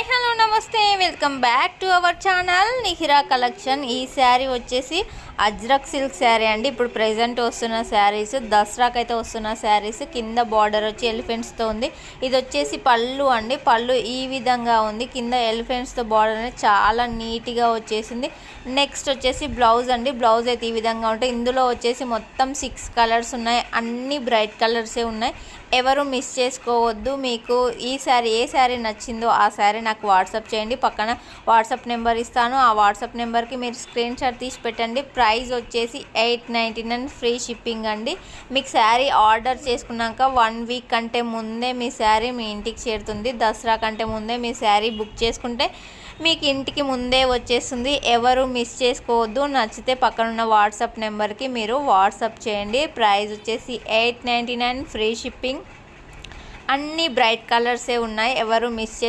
Hi hello నమస్తే welcome back to our channel Nihira collection. ఈ శారీ వచ్చేసి అజ్రక్ సిల్క్ శారీ అండి. ఇప్పుడు ప్రెజెంట్ వస్తున్న శారీస్, దసరాకి అయితే వస్తున్న శారీస్. కింద బార్డర్ వచ్చి ఎలిఫెంట్స్తో ఉంది. ఇది వచ్చేసి పళ్ళు అండి. పళ్ళు ఈ విధంగా ఉంది. కింద ఎలిఫెంట్స్తో బార్డర్ అనేది చాలా నీట్గా వచ్చేసింది. నెక్స్ట్ వచ్చేసి బ్లౌజ్ అండి. బ్లౌజ్ అయితే ఈ విధంగా ఉంటాయి. ఇందులో వచ్చేసి మొత్తం 6 కలర్స్ ఉన్నాయి. అన్ని బ్రైట్ కలర్సే ఉన్నాయి. ఎవరు మిస్ చేసుకోవద్దు. మీకు ఈ శారీ ఏ శారీ నచ్చిందో ఆ శారీ నాకు వాట్సాప్ చేయండి. పక్కన వాట్సాప్ నెంబర్ ఇస్తాను. ఆ వాట్సాప్ నెంబర్కి మీరు స్క్రీన్ షాట్ తీసి పెట్టండి. ప్రైస్ వచ్చేసి 899 ఫ్రీ షిప్పింగ్ అండి. మీకు శారీ ఆర్డర్ చేసుకున్నాక 1 వీక్ కంటే ముందే మీ శారీ మీ ఇంటికి చేరుతుంది. దసరా కంటే ముందే మీ శారీ బుక్ చేసుకుంటే మీకు ఇంటికి ముందే వచ్చేస్తుంది. ఎవరు మిస్ చేసుకోవద్దు. నచ్చితే పక్కనున్న వాట్సాప్ నెంబర్కి మీరు వాట్సాప్ చేయండి. ప్రైస్ వచ్చేసి 899 ఫ్రీ షిప్పింగ్. అన్ని బ్రైట్ కలర్సే ఉన్నాయి. ఎవరు మిస్